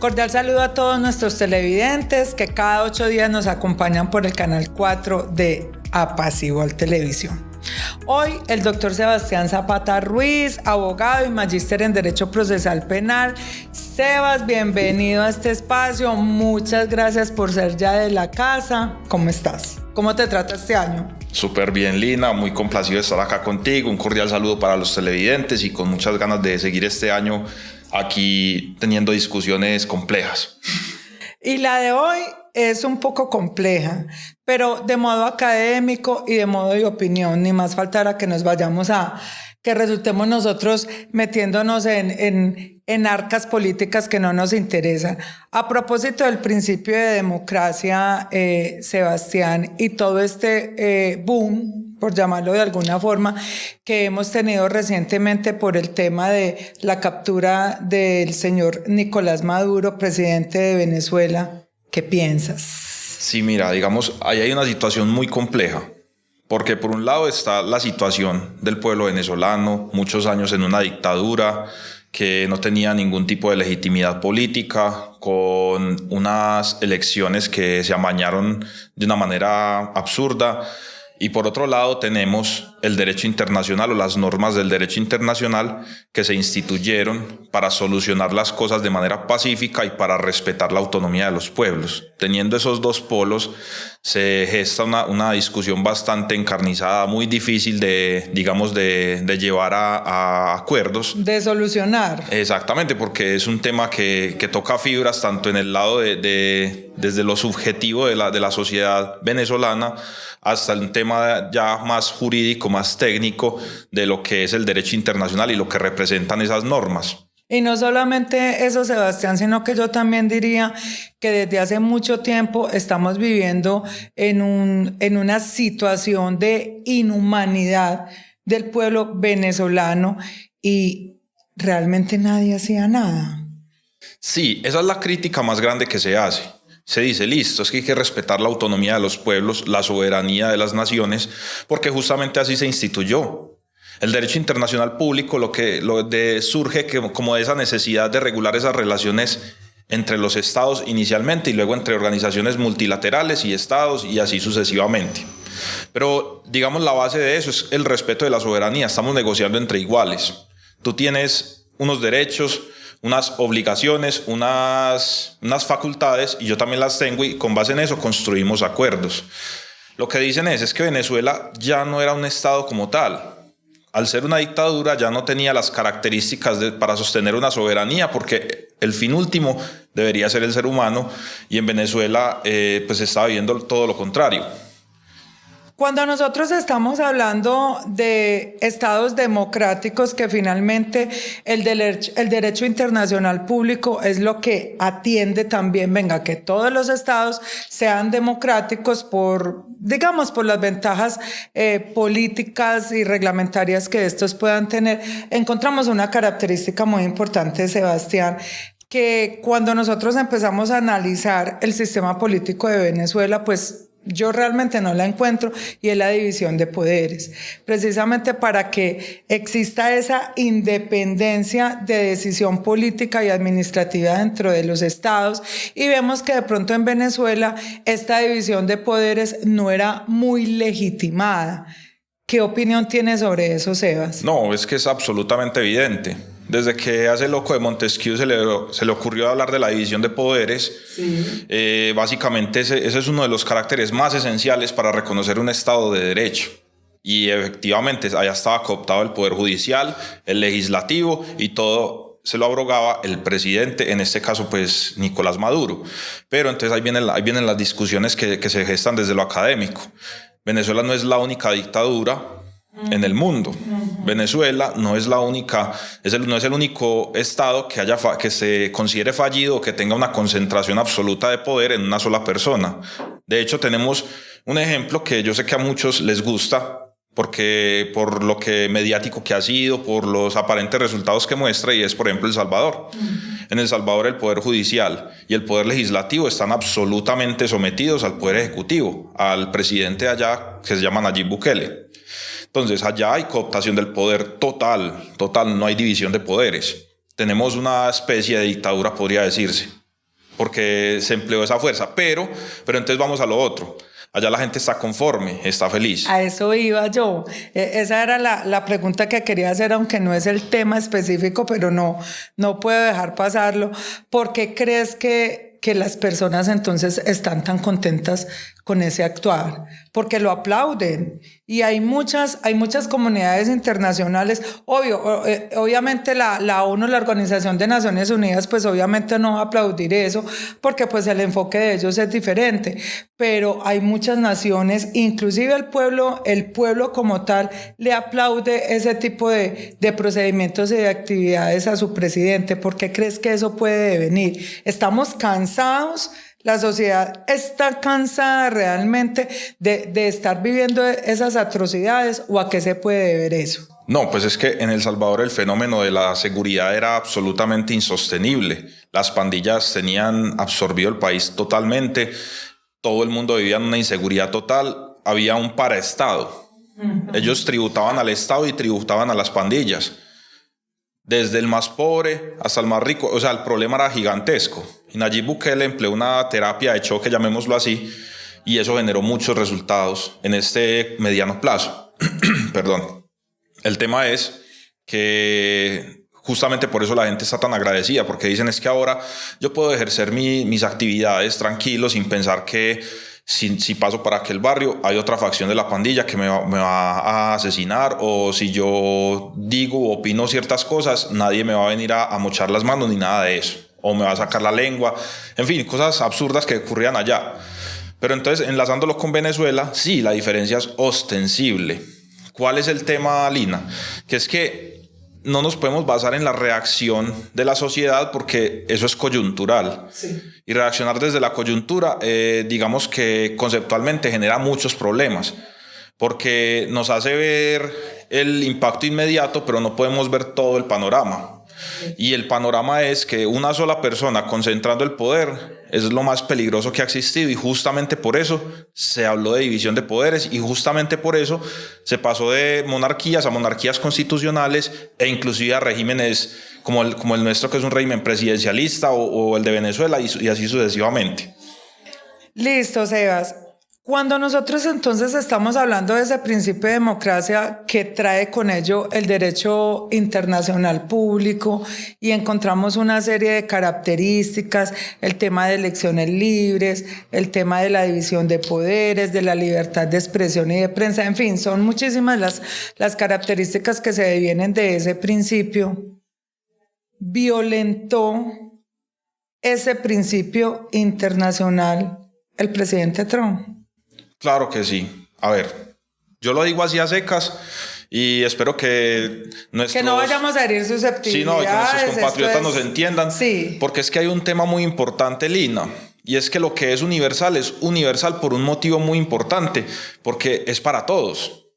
Cordial saludo a todos nuestros televidentes que cada 8 días nos acompañan por el canal 4 de Apacival Televisión. Hoy el doctor Sebastián Zapata Ruiz, abogado y magíster en Derecho Procesal Penal. Sebas, bienvenido a este espacio. Muchas gracias por ser ya de la casa. ¿Cómo estás? ¿Cómo te trata este año? Súper bien, Lina, muy complacido de estar acá contigo. Un cordial saludo para los televidentes y con muchas ganas de seguir este año aquí teniendo discusiones complejas. Y la de hoy es un poco compleja, pero de modo académico y de modo de opinión. Ni más faltará que nos vayamos que resultemos nosotros metiéndonos en arcas políticas que no nos interesan. A propósito del principio de democracia, Sebastián, y todo este boom, por llamarlo de alguna forma, que hemos tenido recientemente por el tema de la captura del señor Nicolás Maduro, presidente de Venezuela, ¿qué piensas? Sí, mira, digamos, ahí hay una situación muy compleja. Porque por un lado está la situación del pueblo venezolano, muchos años en una dictadura que no tenía ningún tipo de legitimidad política, con unas elecciones que se amañaron de una manera absurda. Y por otro lado tenemos el derecho internacional o las normas del derecho internacional que se instituyeron para solucionar las cosas de manera pacífica y para respetar la autonomía de los pueblos. Teniendo esos dos polos se gesta una discusión bastante encarnizada, muy difícil de llevar a acuerdos. De solucionar. Exactamente, porque es un tema que toca fibras tanto en el lado desde lo subjetivo de la sociedad venezolana hasta el tema ya más jurídico, más técnico de lo que es el derecho internacional y lo que representan esas normas. Y no solamente eso, Sebastián, sino que yo también diría que desde hace mucho tiempo estamos viviendo en una situación de inhumanidad del pueblo venezolano y realmente nadie hacía nada. Sí, esa es la crítica más grande que se hace. Se dice, listo, es que hay que respetar la autonomía de los pueblos, la soberanía de las naciones, porque justamente así se instituyó. El derecho internacional público surge como de esa necesidad de regular esas relaciones entre los estados inicialmente y luego entre organizaciones multilaterales y estados y así sucesivamente. Pero digamos la base de eso es el respeto de la soberanía. Estamos negociando entre iguales. Tú tienes unos derechos, unas obligaciones, unas facultades y yo también las tengo y con base en eso construimos acuerdos. Lo que dicen es que Venezuela ya no era un estado como tal. Al ser una dictadura ya no tenía las características para sostener una soberanía porque el fin último debería ser el ser humano y en Venezuela pues se está viviendo todo lo contrario. Cuando nosotros estamos hablando de estados democráticos, que finalmente el derecho internacional público es lo que atiende también, que todos los estados sean democráticos por las ventajas políticas y reglamentarias que estos puedan tener, encontramos una característica muy importante, Sebastián, que cuando nosotros empezamos a analizar el sistema político de Venezuela, pues yo realmente no la encuentro y es la división de poderes, precisamente para que exista esa independencia de decisión política y administrativa dentro de los estados y vemos que de pronto en Venezuela esta división de poderes no era muy legitimada. ¿Qué opinión tienes sobre eso, Sebas? No, es que es absolutamente evidente. Desde que hace loco de Montesquieu se le ocurrió hablar de la división de poderes, sí. Básicamente ese es uno de los caracteres más esenciales para reconocer un Estado de derecho. Y efectivamente allá estaba cooptado el Poder Judicial, el Legislativo y todo se lo abrogaba el presidente, en este caso pues Nicolás Maduro. Pero entonces ahí vienen las discusiones que se gestan desde lo académico. Venezuela no es la única dictadura en el mundo. Venezuela no es no es el único estado que se considere fallido o que tenga una concentración absoluta de poder en una sola persona. De hecho, tenemos un ejemplo que yo sé que a muchos les gusta, porque por lo que mediático que ha sido, por los aparentes resultados que muestra, y es por ejemplo El Salvador. En El Salvador el Poder Judicial y el Poder Legislativo están absolutamente sometidos al Poder Ejecutivo, al presidente allá que se llama Nayib Bukele. Entonces allá hay cooptación del poder total, no hay división de poderes. Tenemos una especie de dictadura, podría decirse. porque se empleó esa fuerza. Pero entonces vamos a lo otro. Allá la gente está conforme, está feliz. A eso iba yo. Esa era la pregunta que quería hacer, aunque no es el tema específico, pero no puedo dejar pasarlo. ¿Por qué crees que las personas entonces están tan contentas con ese actuar? Porque lo aplauden. Y hay muchas comunidades internacionales. Obviamente la ONU, la Organización de Naciones Unidas, pues obviamente no va a aplaudir eso, porque pues el enfoque de ellos es diferente. Pero hay muchas naciones, inclusive el pueblo como tal, le aplaude ese tipo de procedimientos y de actividades a su presidente. ¿Por qué crees que eso puede devenir? Estamos cansados. La sociedad está cansada realmente de estar viviendo esas atrocidades, ¿o a qué se puede deber eso? No, pues es que en El Salvador el fenómeno de la seguridad era absolutamente insostenible. Las pandillas tenían absorbido el país totalmente, todo el mundo vivía en una inseguridad total, había un paraestado. Ellos tributaban al Estado y tributaban a las pandillas. Desde el más pobre hasta el más rico, o sea, el problema era gigantesco. Y Nayib Bukele empleó una terapia de choque, llamémoslo así, y eso generó muchos resultados en este mediano plazo. Perdón. El tema es que justamente por eso la gente está tan agradecida, porque dicen es que ahora yo puedo ejercer mis actividades tranquilo sin pensar que si paso para aquel barrio hay otra facción de la pandilla que me va a asesinar, o si yo digo o opino ciertas cosas nadie me va a venir a mochar las manos ni nada de eso, o me va a sacar la lengua, en fin, cosas absurdas que ocurrían allá. Pero entonces, enlazándolo con Venezuela, sí, la diferencia es ostensible. ¿Cuál es el tema, Lina? Que es que no nos podemos basar en la reacción de la sociedad, porque eso es coyuntural. Sí. Y reaccionar desde la coyuntura, digamos que conceptualmente genera muchos problemas, porque nos hace ver el impacto inmediato, pero no podemos ver todo el panorama. Y el panorama es que una sola persona concentrando el poder es lo más peligroso que ha existido, y justamente por eso se habló de división de poderes, y justamente por eso se pasó de monarquías a monarquías constitucionales, e inclusive a regímenes como el nuestro, que es un régimen presidencialista, o el de Venezuela, y así sucesivamente. Listo, Sebas. Cuando nosotros entonces estamos hablando de ese principio de democracia que trae con ello el derecho internacional público, y encontramos una serie de características, el tema de elecciones libres, el tema de la división de poderes, de la libertad de expresión y de prensa, en fin, son muchísimas las características que se devienen de ese principio. ¿Violentó ese principio internacional el presidente Trump? Claro que sí. A ver, yo lo digo así a secas y espero que que no vayamos a herir susceptibilidades. Sí, no, que nuestros compatriotas nos entiendan. Sí. Porque es que hay un tema muy importante, Lina, y es que lo que es universal por un motivo muy importante, porque es para todos.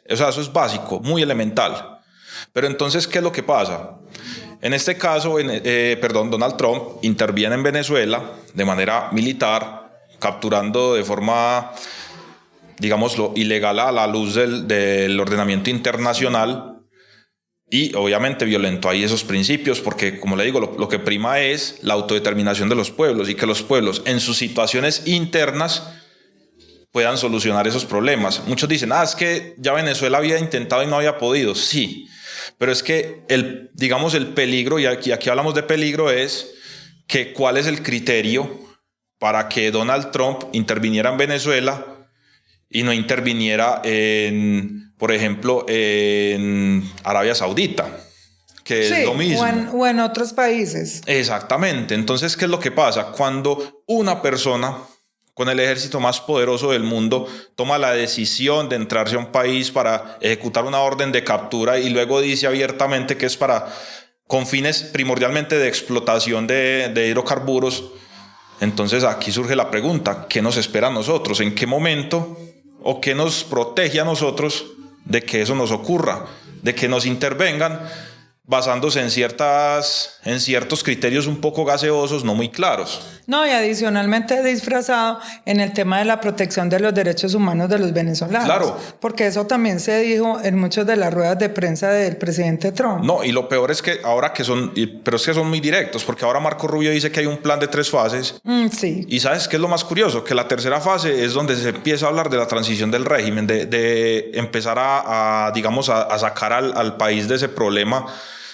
O sea, eso es básico, muy elemental. Pero entonces, ¿qué es lo que pasa? En este caso, Donald Trump interviene en Venezuela de manera militar, capturando de forma, digámoslo, ilegal a la luz del ordenamiento internacional, y obviamente violentó ahí esos principios, porque, como le digo, lo que prima es la autodeterminación de los pueblos, y que los pueblos en sus situaciones internas puedan solucionar esos problemas. Muchos dicen, es que ya Venezuela había intentado y no había podido. Sí, pero es que el peligro, y aquí hablamos de peligro, es que cuál es el criterio para que Donald Trump interviniera en Venezuela y no interviniera por ejemplo, en Arabia Saudita, que sí, es lo mismo. O en otros países. Exactamente. Entonces, ¿qué es lo que pasa? Cuando una persona con el ejército más poderoso del mundo toma la decisión de entrarse a un país para ejecutar una orden de captura, y luego dice abiertamente que es con fines primordialmente de explotación de hidrocarburos, entonces aquí surge la pregunta, ¿qué nos espera a nosotros? ¿En qué momento o qué nos protege a nosotros de que eso nos ocurra? De que nos intervengan basándose en ciertos criterios un poco gaseosos, no muy claros. No, y adicionalmente disfrazado en el tema de la protección de los derechos humanos de los venezolanos. Claro. Porque eso también se dijo en muchas de las ruedas de prensa del presidente Trump. No, y lo peor es que ahora pero es que son muy directos, porque ahora Marco Rubio dice que hay un plan de 3 fases. Sí. Y ¿sabes qué es lo más curioso? Que la tercera fase es donde se empieza a hablar de la transición del régimen, de empezar a sacar al país de ese problema,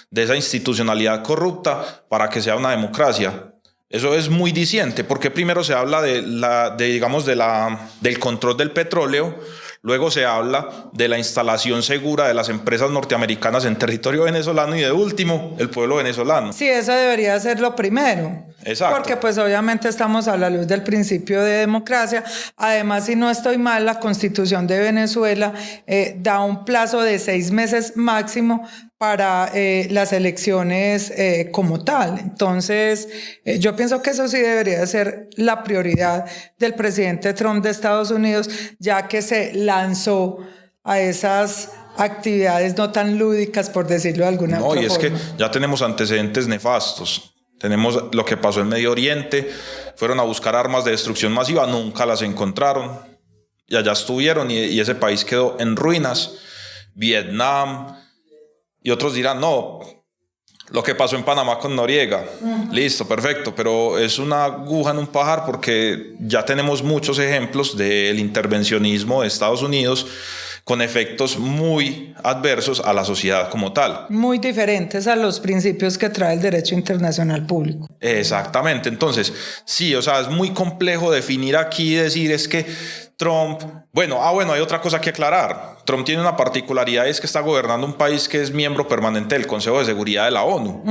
de esa institucionalidad corrupta, para que sea una democracia. Eso es muy diciente, porque primero se habla del control del petróleo, luego se habla de la instalación segura de las empresas norteamericanas en territorio venezolano y de último, el pueblo venezolano. Sí, eso debería ser lo primero. Exacto. Porque pues obviamente estamos a la luz del principio de democracia. Además, si no estoy mal, la Constitución de Venezuela da un plazo de 6 meses máximo para las elecciones como tal. Entonces, yo pienso que eso sí debería ser la prioridad del presidente Trump de Estados Unidos, ya que se lanzó a esas actividades no tan lúdicas, por decirlo de alguna forma. No, y es que ya tenemos antecedentes nefastos. Tenemos lo que pasó en Medio Oriente, fueron a buscar armas de destrucción masiva, nunca las encontraron, y allá estuvieron y ese país quedó en ruinas. Vietnam, y otros dirán, no, lo que pasó en Panamá con Noriega, listo, perfecto, pero es una aguja en un pajar, porque ya tenemos muchos ejemplos del intervencionismo de Estados Unidos con efectos muy adversos a la sociedad como tal. Muy diferentes a los principios que trae el derecho internacional público. Exactamente, entonces, sí, o sea, es muy complejo definir aquí y decir es que Trump, hay otra cosa que aclarar. Trump tiene una particularidad, es que está gobernando un país que es miembro permanente del Consejo de Seguridad de la ONU.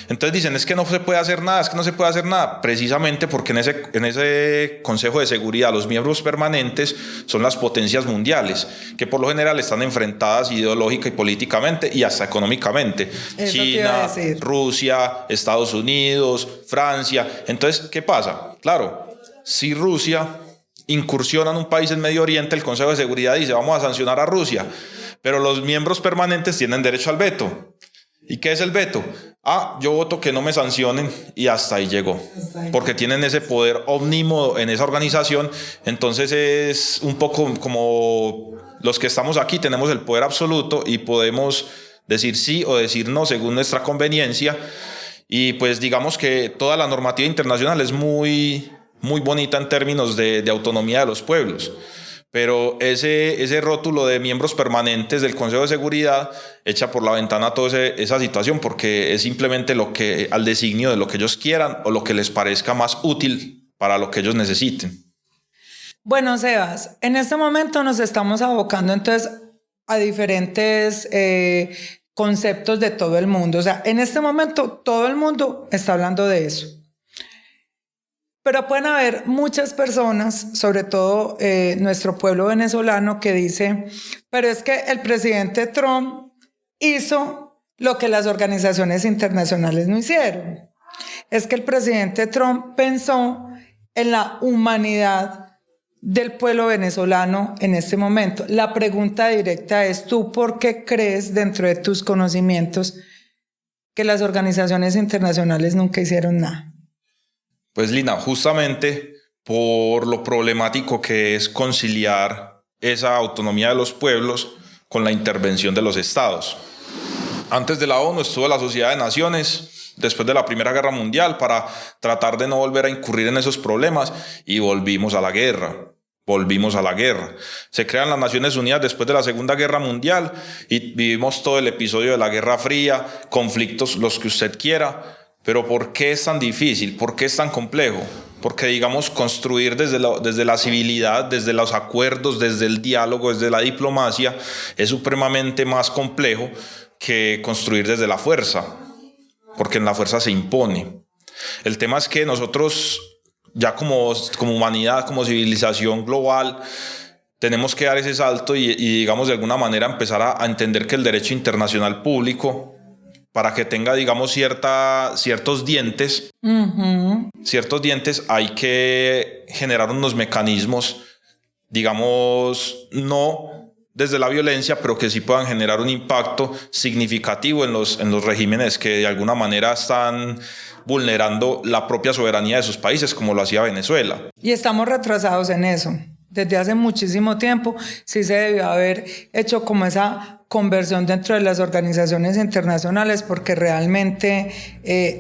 Entonces dicen, es que no se puede hacer nada, es que no se puede hacer nada, precisamente porque en ese Consejo de Seguridad los miembros permanentes son las potencias mundiales, que por lo general están enfrentadas ideológica y políticamente y hasta económicamente. Eso China, Rusia, Estados Unidos, Francia. Entonces, ¿qué pasa? Claro, si Rusia incursiona en un país en Medio Oriente, el Consejo de Seguridad dice, vamos a sancionar a Rusia, pero los miembros permanentes tienen derecho al veto. ¿Y qué es el veto? Yo voto que no me sancionen, y hasta ahí llegó. Porque tienen ese poder ómnimo en esa organización. Entonces es un poco como los que estamos aquí tenemos el poder absoluto y podemos decir sí o decir no según nuestra conveniencia. Y pues digamos que toda la normativa internacional es muy bonita en términos de autonomía de los pueblos. Pero ese rótulo de miembros permanentes del Consejo de Seguridad echa por la ventana toda esa situación, porque es simplemente al designio de lo que ellos quieran o lo que les parezca más útil para lo que ellos necesiten. Bueno, Sebas, en este momento nos estamos abocando entonces a diferentes conceptos de todo el mundo. O sea, en este momento todo el mundo está hablando de eso. Pero pueden haber muchas personas, sobre todo nuestro pueblo venezolano, que dice, pero es que el presidente Trump hizo lo que las organizaciones internacionales no hicieron. Es que el presidente Trump pensó en la humanidad del pueblo venezolano en este momento. La pregunta directa es, ¿tú por qué crees dentro de tus conocimientos que las organizaciones internacionales nunca hicieron nada? Pues Lina, justamente por lo problemático que es conciliar esa autonomía de los pueblos con la intervención de los estados. Antes de la ONU estuvo la Sociedad de Naciones, después de la Primera Guerra Mundial, para tratar de no volver a incurrir en esos problemas, y volvimos a la guerra. Se crean las Naciones Unidas después de la Segunda Guerra Mundial y vivimos todo el episodio de la Guerra Fría, conflictos los que usted quiera. Pero ¿por qué es tan difícil? ¿Por qué es tan complejo? Porque, digamos, construir desde la civilidad, desde los acuerdos, desde el diálogo, desde la diplomacia, es supremamente más complejo que construir desde la fuerza, porque en la fuerza se impone. El tema es que nosotros, ya como humanidad, como civilización global, tenemos que dar ese salto y digamos, de alguna manera empezar a entender que el derecho internacional público, para que tenga, digamos, ciertos dientes, hay que generar unos mecanismos, digamos, no desde la violencia, pero que sí puedan generar un impacto significativo en los regímenes que de alguna manera están vulnerando la propia soberanía de sus países, como lo hacía Venezuela. Y estamos retrasados en eso. Desde hace muchísimo tiempo sí se debió haber hecho como esa conversión dentro de las organizaciones internacionales, porque realmente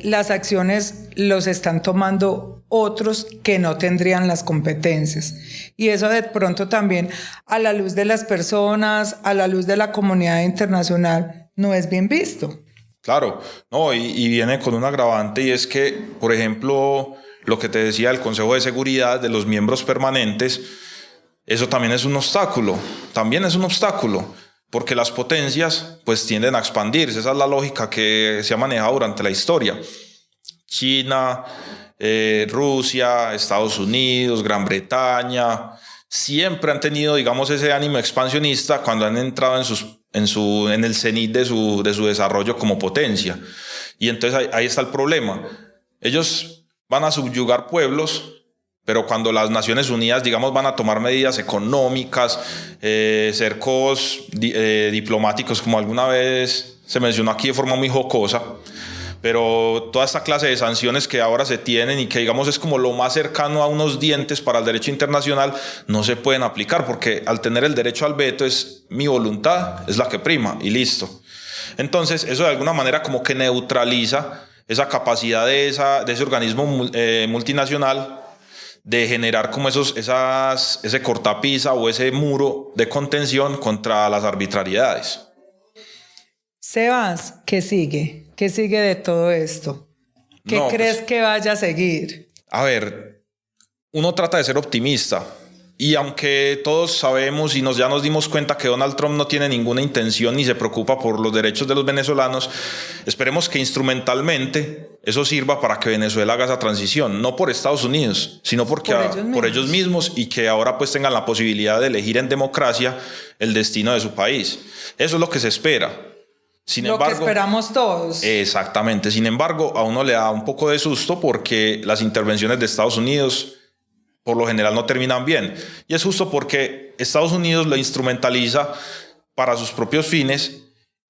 las acciones los están tomando otros que no tendrían las competencias. Y eso de pronto también, a la luz de las personas, a la luz de la comunidad internacional, no es bien visto. Claro, no, y viene con un agravante, y es que, por ejemplo, lo que te decía del Consejo de Seguridad, de los miembros permanentes, eso también es un obstáculo, porque las potencias pues tienden a expandirse. Esa es la lógica que se ha manejado durante la historia. China, Rusia, Estados Unidos, Gran Bretaña, siempre han tenido, digamos, ese ánimo expansionista cuando han entrado en el cenit de su desarrollo como potencia. Y entonces ahí está el problema. Ellos van a subyugar pueblos, pero cuando las Naciones Unidas, digamos, van a tomar medidas económicas, cercos diplomáticos, como alguna vez se mencionó aquí de forma muy jocosa, pero toda esta clase de sanciones que ahora se tienen y que, digamos, es como lo más cercano a unos dientes para el derecho internacional, no se pueden aplicar, porque al tener el derecho al veto es mi voluntad, es la que prima y listo. Entonces eso de alguna manera como que neutraliza esa capacidad de ese organismo multinacional de generar como ese cortapisa o ese muro de contención contra las arbitrariedades. Sebas, ¿qué sigue? ¿Qué sigue de todo esto? ¿Qué crees que vaya a seguir? A ver, uno trata de ser optimista, y aunque todos sabemos y ya nos dimos cuenta que Donald Trump no tiene ninguna intención ni se preocupa por los derechos de los venezolanos, esperemos que instrumentalmente eso sirva para que Venezuela haga esa transición, no por Estados Unidos, sino por ellos mismos, y que ahora pues tengan la posibilidad de elegir en democracia el destino de su país. Eso es lo que se espera. Lo que esperamos todos. Exactamente. Sin embargo, a uno le da un poco de susto porque las intervenciones de Estados Unidos por lo general no terminan bien. Y es justo porque Estados Unidos lo instrumentaliza para sus propios fines,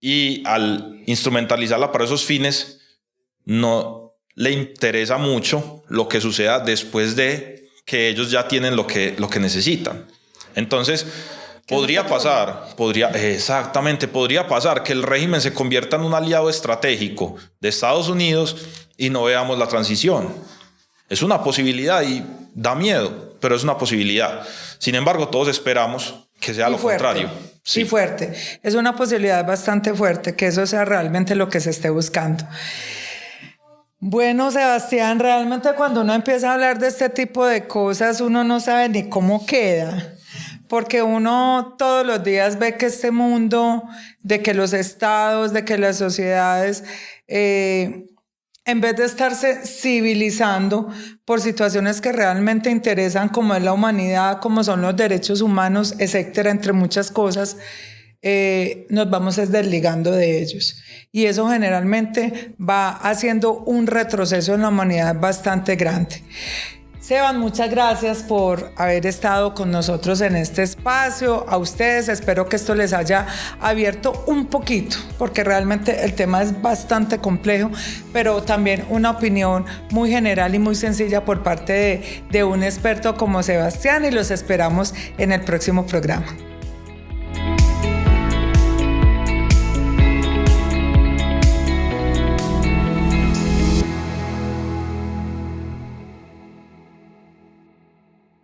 y al instrumentalizarla para esos fines no le interesa mucho lo que suceda después de que ellos ya tienen lo que necesitan. Entonces podría pasar que el régimen se convierta en un aliado estratégico de Estados Unidos y no veamos la transición. Es una posibilidad y da miedo, pero es una posibilidad. Sin embargo, todos esperamos que sea lo contrario. Sí, y fuerte. Es una posibilidad bastante fuerte, que eso sea realmente lo que se esté buscando. Bueno, Sebastián, realmente cuando uno empieza a hablar de este tipo de cosas, uno no sabe ni cómo queda. Porque uno todos los días ve que este mundo, de que los estados, de que las sociedades, en vez de estarse civilizando por situaciones que realmente interesan, como es la humanidad, como son los derechos humanos, etcétera, entre muchas cosas, nos vamos desligando de ellos. Y eso generalmente va haciendo un retroceso en la humanidad bastante grande. Seban, muchas gracias por haber estado con nosotros en este espacio. A ustedes espero que esto les haya abierto un poquito, porque realmente el tema es bastante complejo, pero también una opinión muy general y muy sencilla por parte de un experto como Sebastián, y los esperamos en el próximo programa.